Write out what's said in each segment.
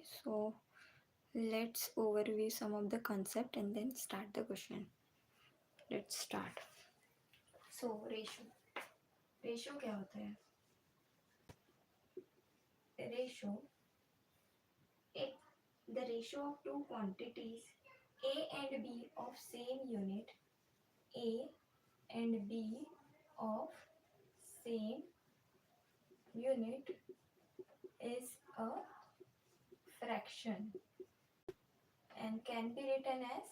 so let's overview some of the concept and then start the question. Let's start. So ratio क्या होता है? Ratio एक the ratio of two quantities A and B of same unit, A and B of same unit is a fraction and can be written as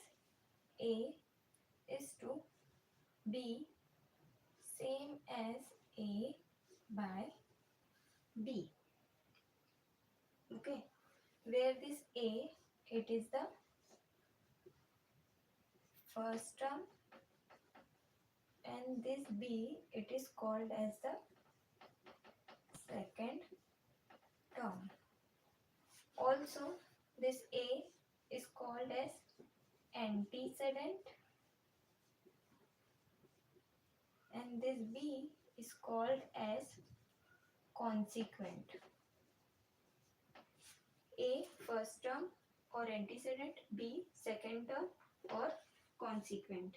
A is to B same as A by B. Okay, where this A, it is the first term, and this B, it is called as the second term. Also, this A is called as antecedent and this B is called as consequent. A first term or antecedent, B second term or consequent.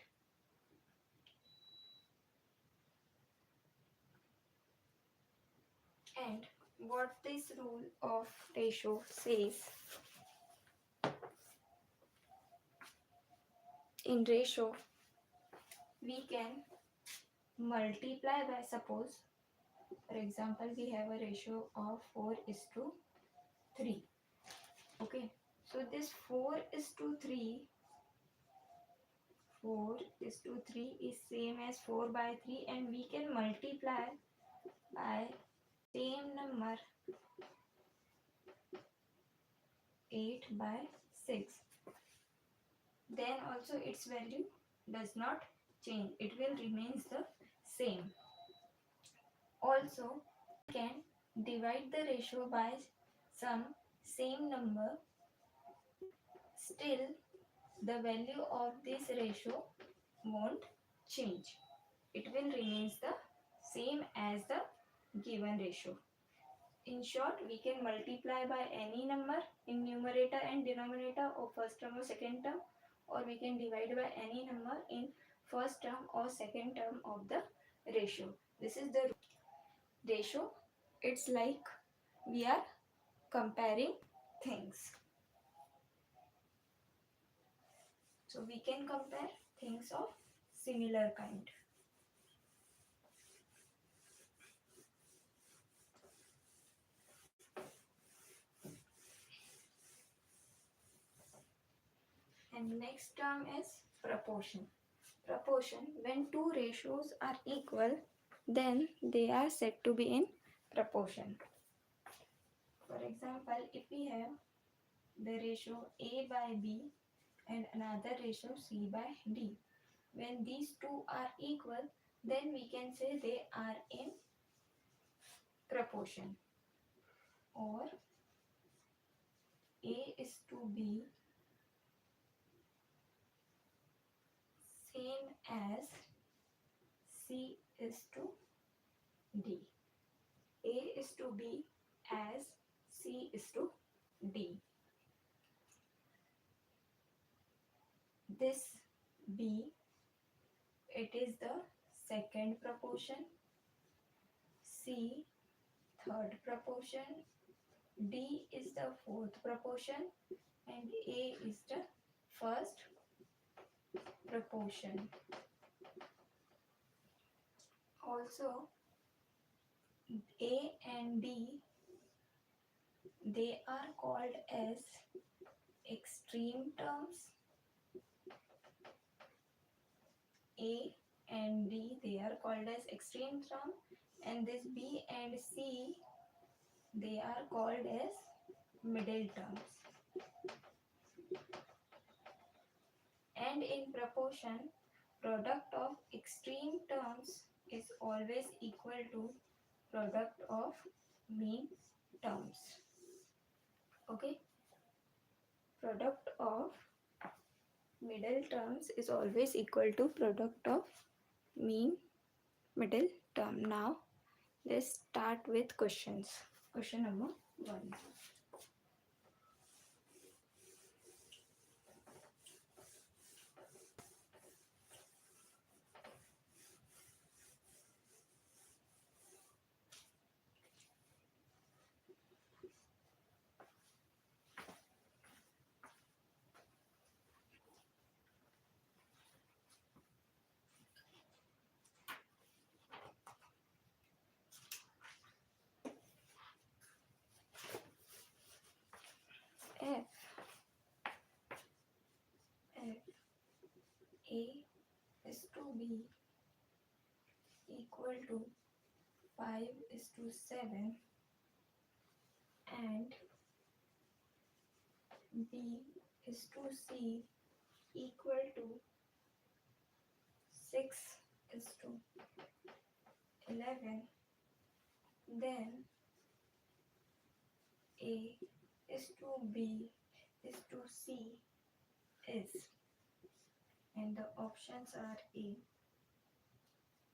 And what this rule of ratio says, in ratio we can multiply by, suppose for example we have a ratio of 4:3. Okay, so this 4:3, 4:3 is same as 4/3 and we can multiply by same number 8/6. Then also its value does not change, it will remains the same. Also we can divide the ratio by some same number, still the value of this ratio won't change, it will remains the same as the given ratio. In short, we can multiply by any number in numerator and denominator of first term or second term, or we can divide by any number in first term or second term of the ratio. This is the ratio. It's like we are comparing things. So we can compare things of similar kind. And next term is proportion. Proportion, when two ratios are equal, then they are said to be in proportion. For example, if we have the ratio A by B and another ratio C by D, when these two are equal, then we can say they are in proportion. Or A is to B same as C is to D. A is to B as C is to D. This B, it is the second proportion, C third proportion, D is the fourth proportion, and A is the first proportion. Also, A and D, they are called as extreme terms. A and D, they are called as extreme term, and this B and C, they are called as middle terms. And in proportion, product of extreme terms is always equal to product of mean terms. Okay, product of middle terms is always equal to product of mean middle term. Now let's start with questions. Question number 1. F A is to B equal to 5:7 and B is to C equal to 6:11, then A is to B is to C is, and the options are A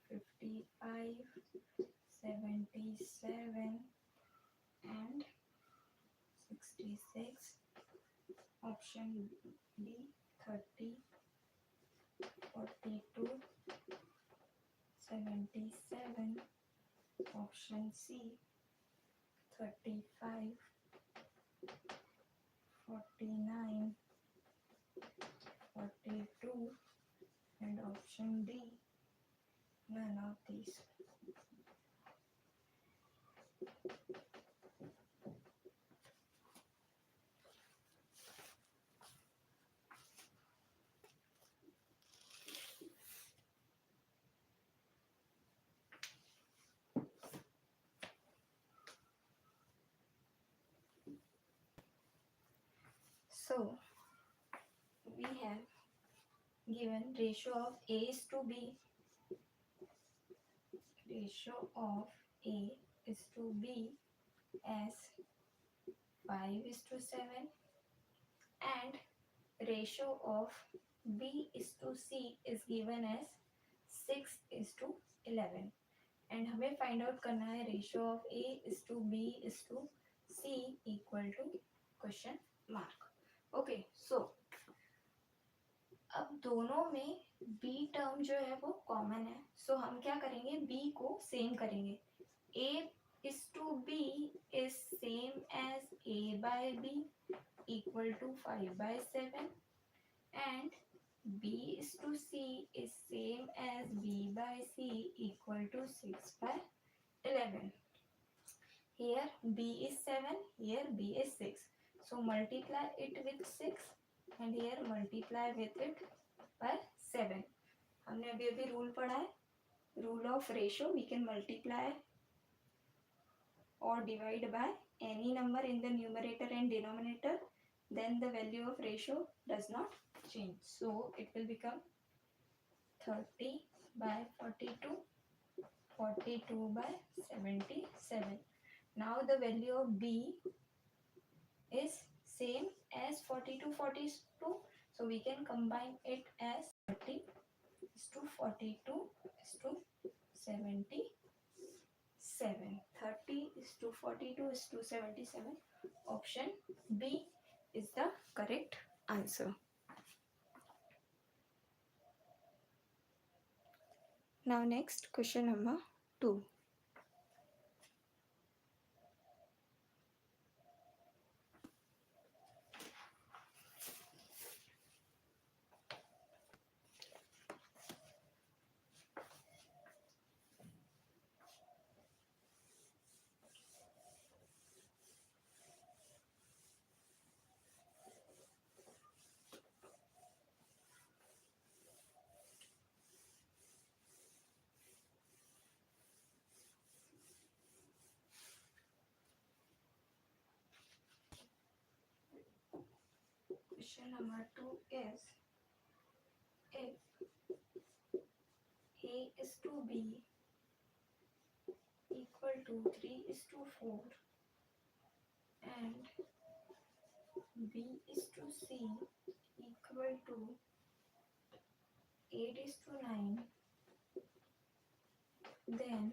55, 77 and 66, option B 30, 42, 77, option C 35, 49, 42, and option D none of these. So we have given ratio of A is to B, ratio of A is to B as 5:7 and ratio of B is to C is given as 6:11, and हमें find out करना है ratio of A is to B is to C equal to question mark. Okay, so अब दोनों में B term जो है वो common है, सो हम क्या करेंगे, B को सेम करेंगे. A is to B is same as A by B equal to 5/7 and B is to C is same as B by C equal to 6/11. Here B is 7, here B is 6. So multiply it with 6 and here multiply with it by 7. हमने अभी rule पढ़ा है, rule of ratio. We can multiply or divide by any number in the numerator and denominator, then the value of ratio does not change. So it will become 30/42, 42/77. Now the value of B is same as 42, so we can combine it as 30:42:77. 30:42:77. Option B is the correct answer. Now next, question number 2. Question number 2 is, if A is to B equal to 3:4 and B is to C equal to 8:9, then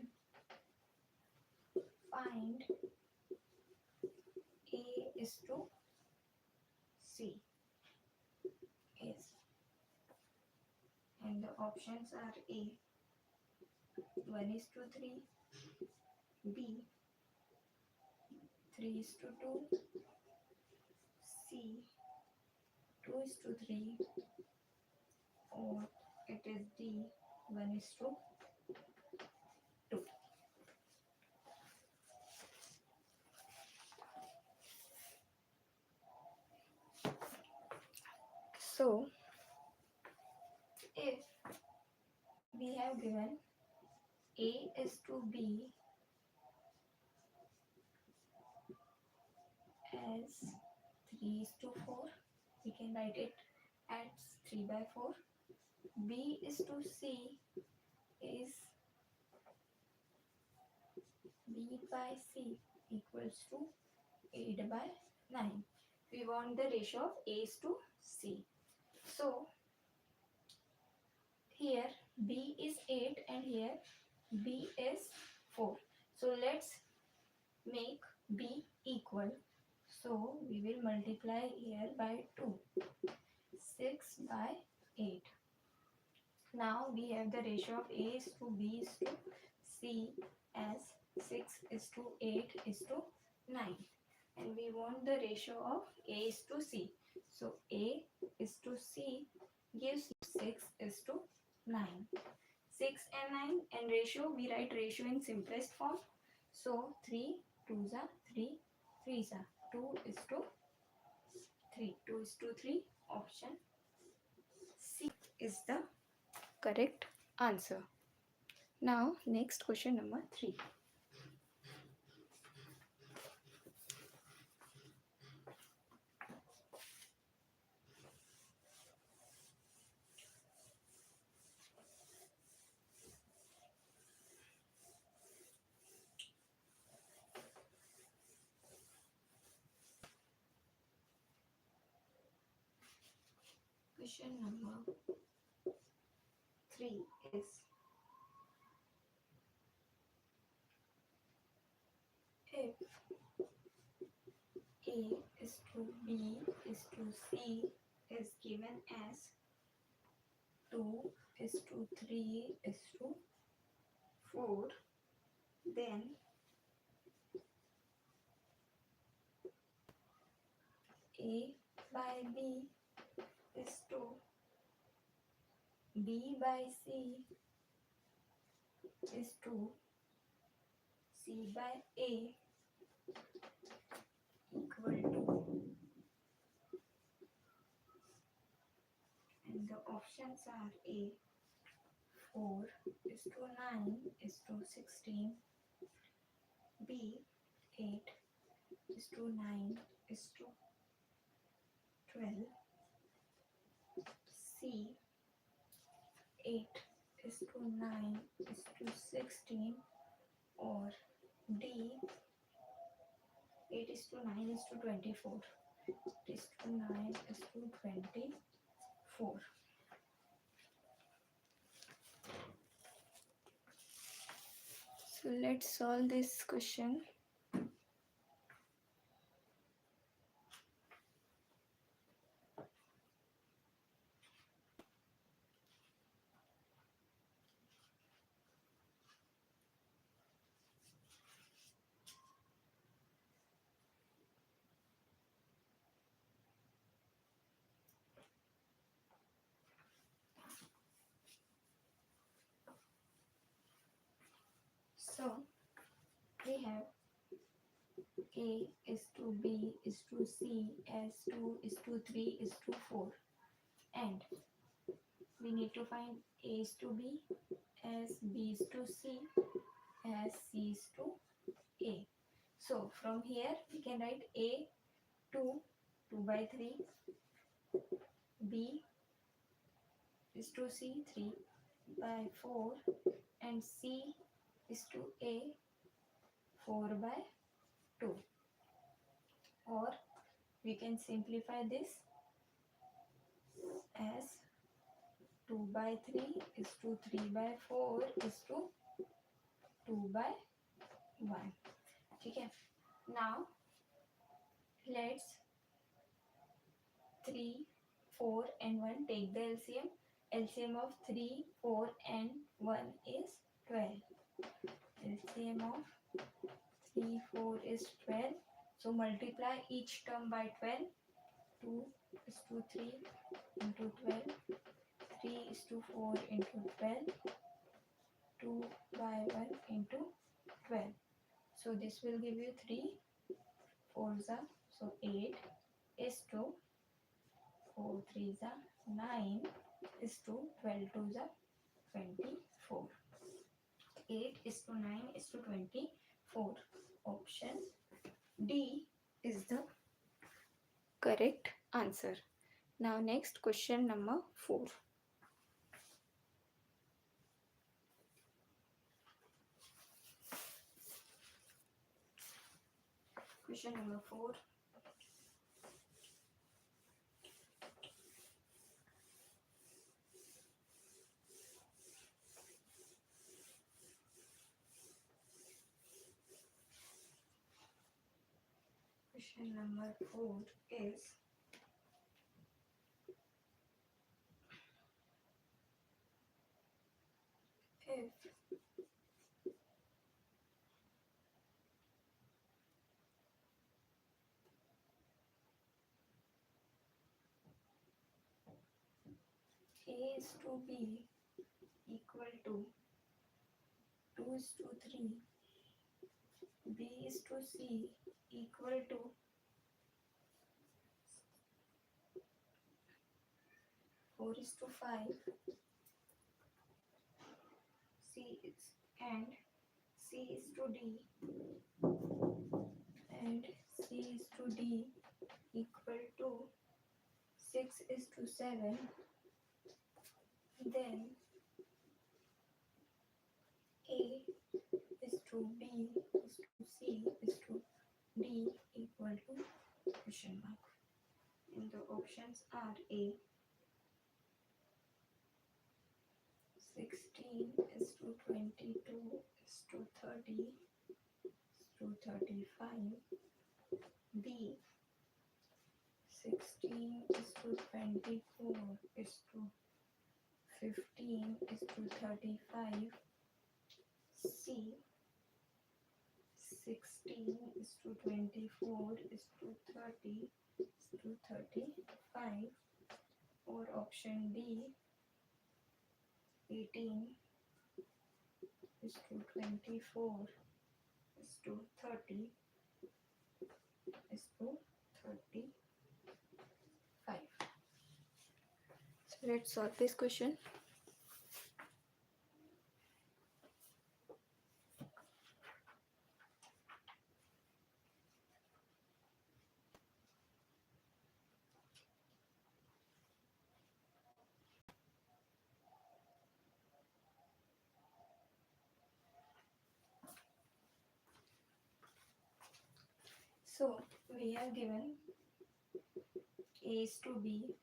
find A is to C is, and the options are A 1:3, B 3:2, C 2:3, or it is D 1:2. So if we have given A is to B as 3 is to 4, we can write it as 3 by 4. B is to C is B by C equals to 8 by 9. We want the ratio of A is to C. So here B is 8 and here B is 4. So let's make B equal. So we will multiply here by 2. 6 by 8. Now we have the ratio of A is to B is to C as 6 is to 8 is to 9. And we want the ratio of A is to C. So A is to C gives 6 is to 9. 6 and 9 and ratio, we write ratio in simplest form. So 3 2s are 3, 3s are 2 is to 3. 2 is to 3. Option C is the correct answer. Now next question number 3. Question number 3 is if A is to B is to C is given as 2 is to 3 is to 4, then A by B is to B by C is to C by A equal to, and the options are A 4 is to 9 is to 16, B 8 is to 9 is to 12, C 8 is to 9 is to 16, or D 8 is to 9 is to 24. 8 is to 9 is to 24. So let's solve this question. So we have A is to B is to C as 2 is to 3 is to 4, and we need to find A is to B as B is to C as C is to A. So from here we can write A 2 by 3, B is to C 3 by 4, and C is to A 4 by 2. Or we can simplify this as 2 by 3 is to 3 by 4 is to 2 by 1. Okay. Now let's 3, 4 and 1 take the LCM. LCM of 3, 4 and 1 is 12. LCM of 3, 4 is 12. So multiply each term by 12. 2 is to 3 into 12. 3 is to 4 into 12. 2 by 1 into 12. So this will give you 3 4s are, so 8 is to 4 3s are 9 is to 12 2s are 24. 8 is to 9 is to 24. Option D is the correct answer. Now next question number 4. Question number 4. Question number 4 is if A is to B equal to 2 is to 3, B is to C equal to 4 is to 5, C is and C is to D and C is to D equal to 6 is to 7, then A is to B is to C is to D equal to question mark. And the options are A 16 is to 22 is to 30 is to 35, B 16 is to 24 is to 15 is to 35, C 16 is to 24 is to 30 is to 35, or option D 18 is to 24 is to 30 is to 35. So let's solve this question. So we have given A is to B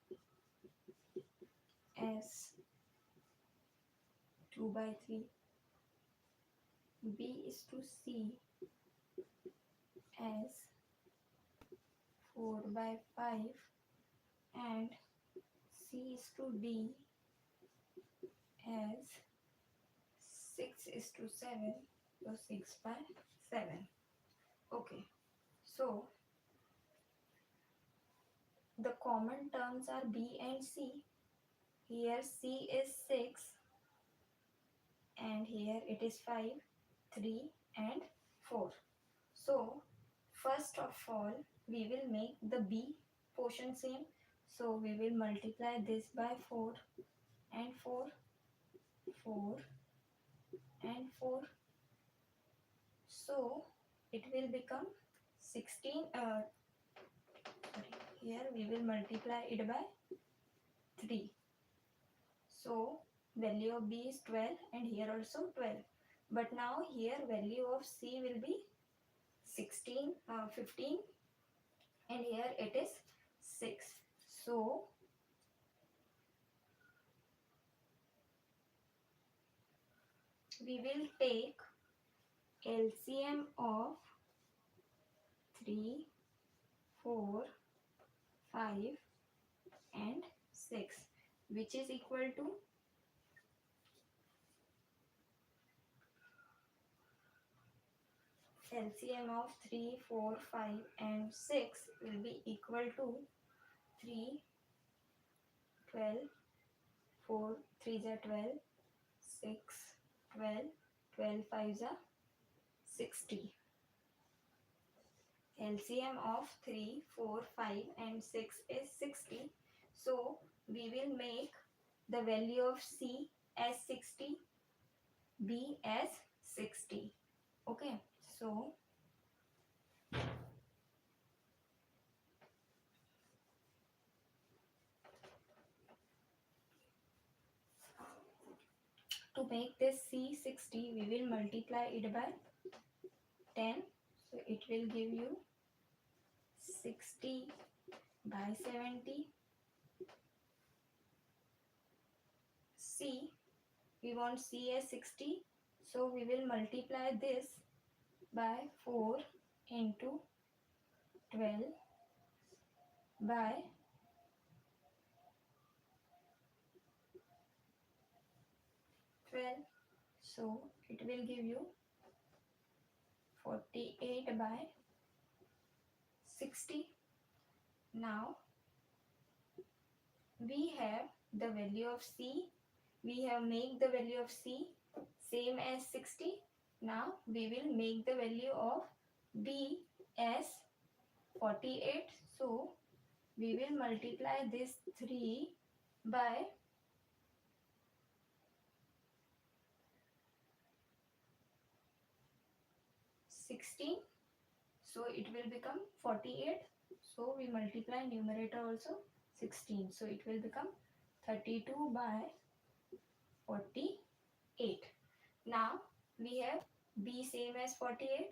as 2 by 3, B is to C as 4 by 5, and C is to D as 6 is to 7, so 6 by 7. Okay, so the common terms are B and C. Here C is 6 and here it is 5, 3 and 4. So first of all we will make the B portion same. So we will multiply this by 4 and 4, 4 and 4. So it will become 16. Here we will multiply it by 3. So value of B is 12 and here also 12. But now here value of C will be 15 and here it is 6. So we will take LCM of 3, 4, 5 and 6, which is equal to LCM of 3, 4, 5 and 6 will be equal to 3, 12, 4, 3s are 12, 6, 12, 12, 5s are 60. LCM of 3, 4, 5 and 6 is 60. So we will make the value of C as 60, B as 60. Okay, so to make this C 60, we will multiply it by 10. So it will give you 60 by 70. C, we want C as 60. So we will multiply this by 4 into 12 by 12. So it will give you 48 by 60. Now we have the value of C. We have made the value of C same as 60. Now we will make the value of B as 48. So we will multiply this 3 by 16. So it will become 48. So we multiply numerator also 16. So it will become 32 by 48. Now we have B same as 48,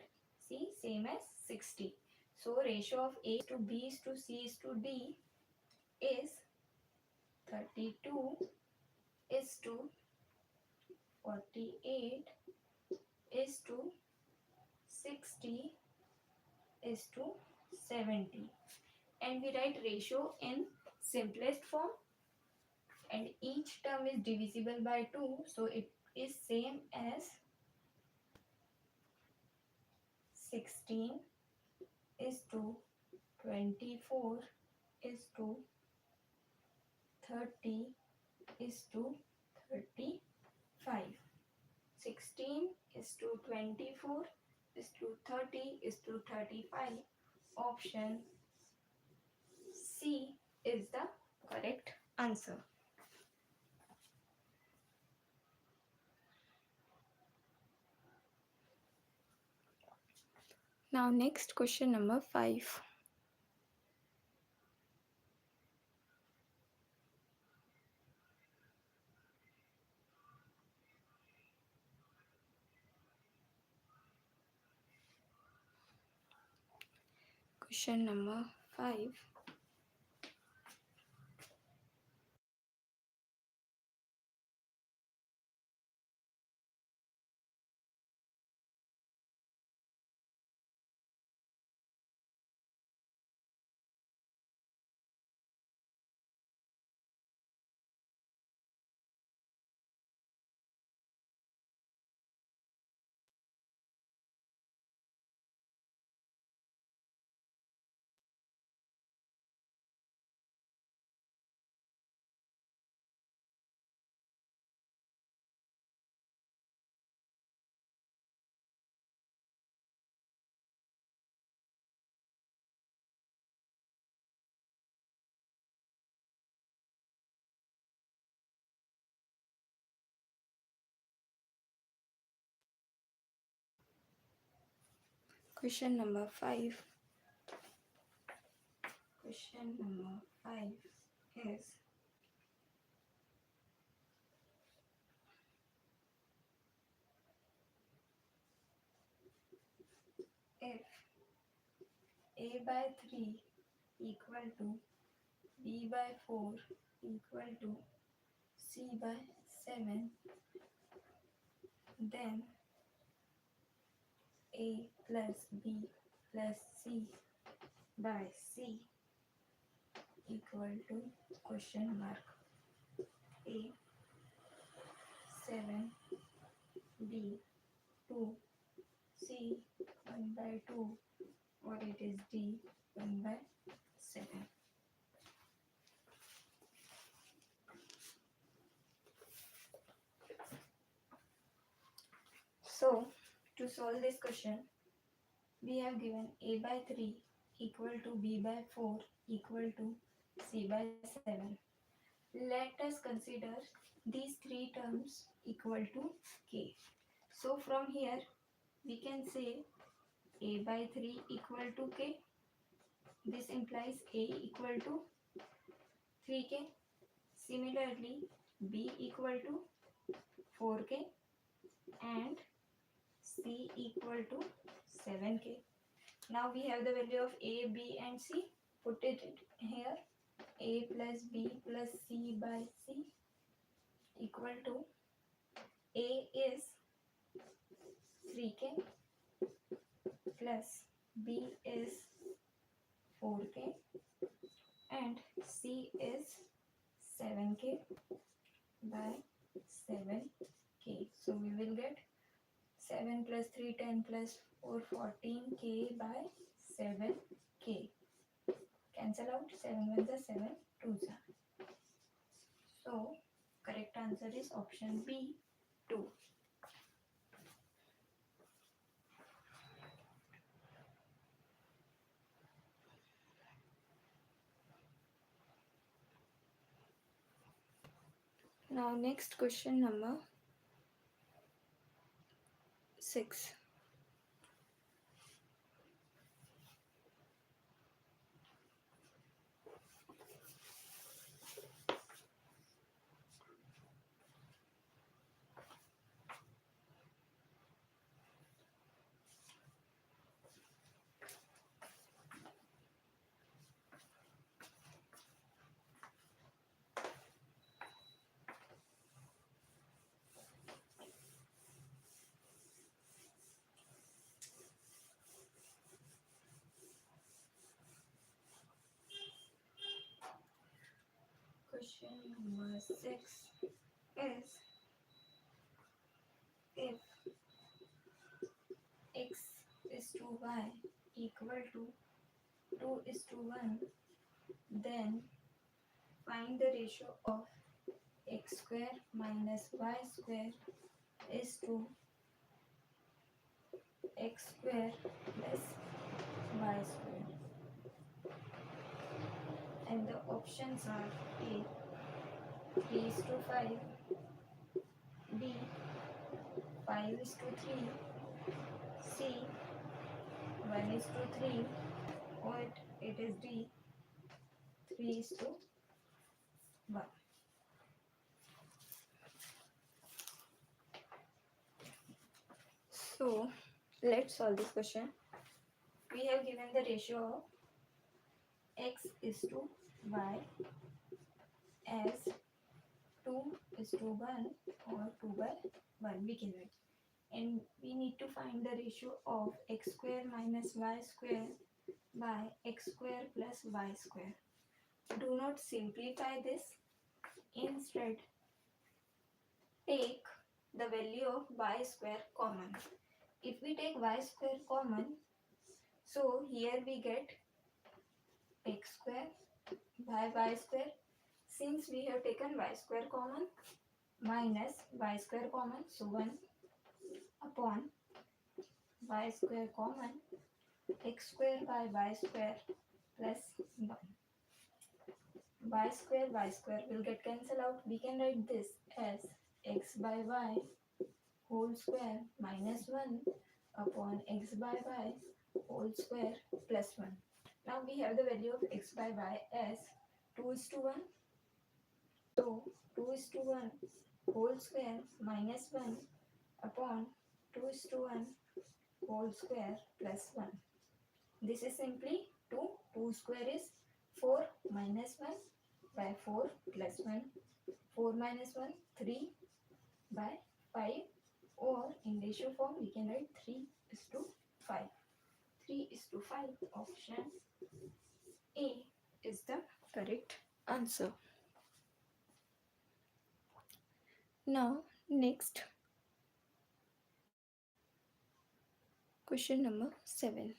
C same as 60. So ratio of A to B is to C is to D is 32 is to 48 is to 60 is to 70. And we write ratio in simplest form, and each term is divisible by 2, so it is same as 16 is to 24 is to 30 is to 35. 16 is to 24 is to 30 is to 35. Option C is the correct answer. Now next question number 5. Question number 5. Question number 5. Question number 5 is if A by 3 equal to B by 4 equal to C by 7, then A plus B plus C by C equal to question mark A 7, B 2, C 1 by 2, or it is D 1 by 7. So to solve this question, we have given A by 3 equal to B by 4 equal to C by 7. Let us consider these three terms equal to K. So from here we can say A by 3 equal to K. This implies A equal to 3K. Similarly, B equal to 4K and C equal to 7K. Now we have the value of A, B and C. Put it here. A plus B plus C by C equal to A is 3K plus B is 4K and C is 7K by 7K. So we will get 7 plus 3 10 plus 4 14K by 7K. Cancel out 7 1 is 7 2 is. So correct answer is option B 2. Now next question number 6. Question number 6 is if x is to y equal to 2 is to 1, then find the ratio of x square minus y square is to x square plus y square. And the options are A 3 is to 5, B 5 is to 3, C 1 is to 3, or it is D 3 is to 1. So let's solve this question. We have given the ratio of x is to y as 2 is to 1 or 2 by 1 we can write. And we need to find the ratio of x square minus y square by x square plus y square. Do not simplify this. Instead, take the value of y square common. If we take y square common, so here we get x square by y square. Since we have taken y square common minus y square common, so 1 upon y square common, x square by y square plus 1. Y square will get cancelled out. We can write this as x by y whole square minus 1 upon x by y whole square plus 1. Now we have the value of x by y as 2 is to 1. So 2 is to 1 whole square minus 1 upon 2 is to 1 whole square plus 1. This is simply 2. 2 square is 4 minus 1 by 4 plus 1. 4 minus 1 3 by 5, or in ratio form we can write 3 is to 5. 3 is to 5. Option A is the correct answer. Now next question number 7.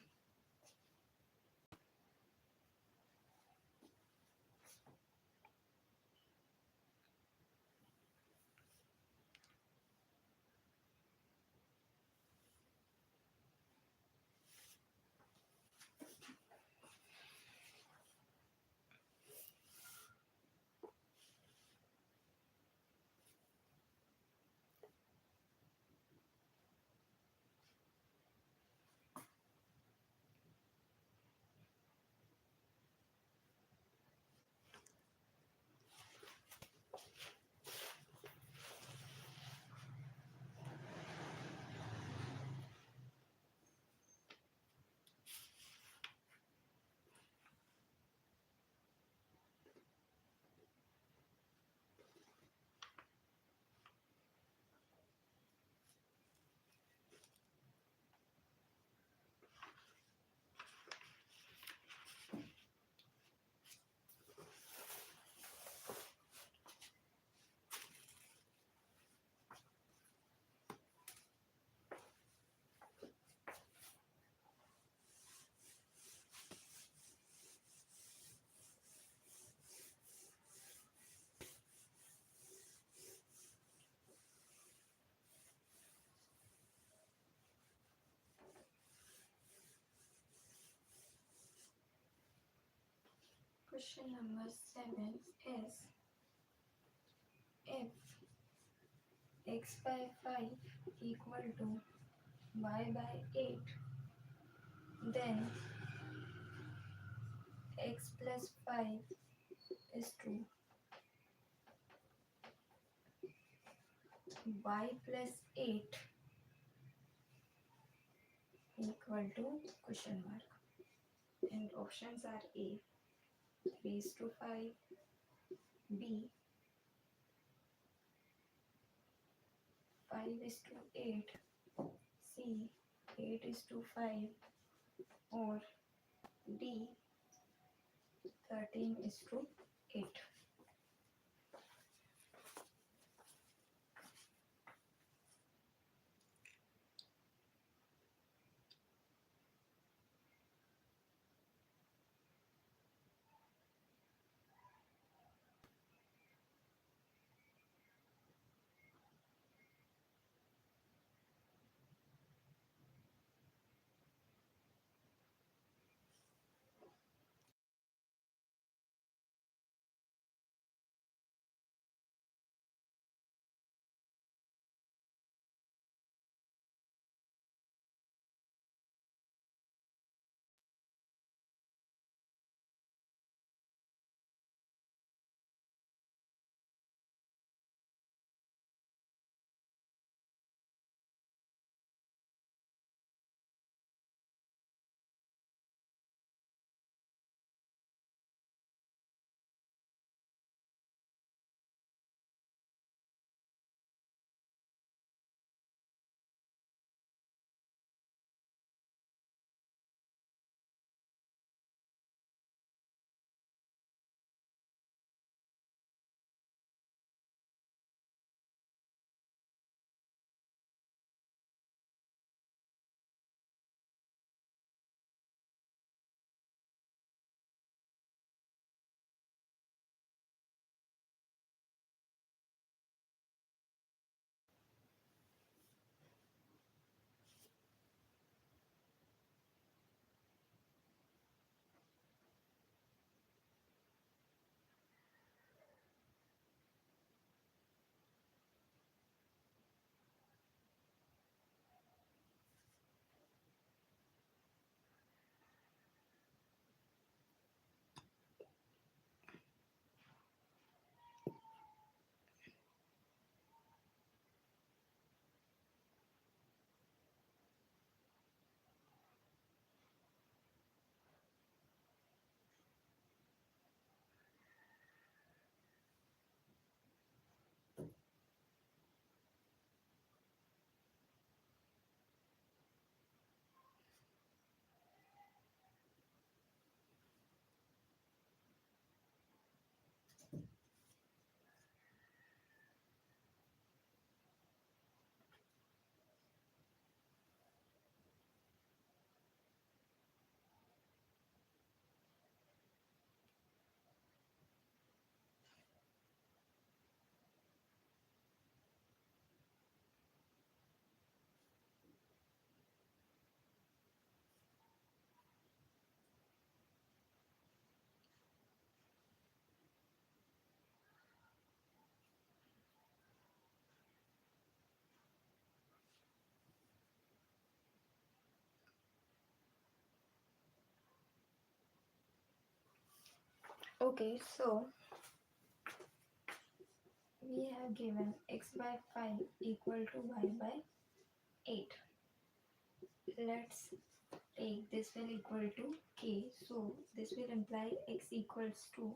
Question number 7 is if x by 5 equal to y by 8, then x plus 5 is to y plus 8 equal to question mark. And options are A 3 is to 5, B 5 is to 8, C 8 is to 5, or D 13 is to 8. Okay, so we have given x by 5 equal to y by 8. Let's take this will equal to k. So this will imply x equals to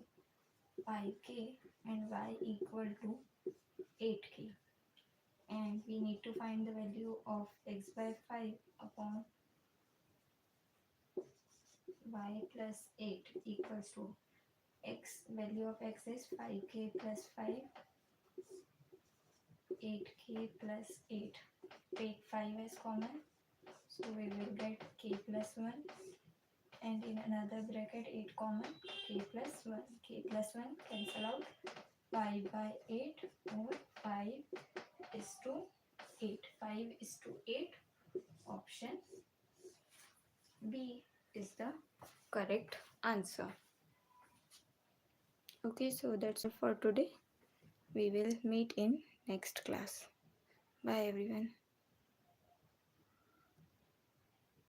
5k and y equal to 8k. And we need to find the value of x by 5 upon y plus 8 equals to x. Value of x is 5k plus 5, 8k plus 8. Take 5 as common, so we will get k plus 1, and in another bracket 8 common, k plus 1. K plus 1 cancel out, 5 by 8 or 5 is to 8. 5 is to 8. Option B is the correct answer. Okay, so that's all for today. We will meet in next class. Bye everyone.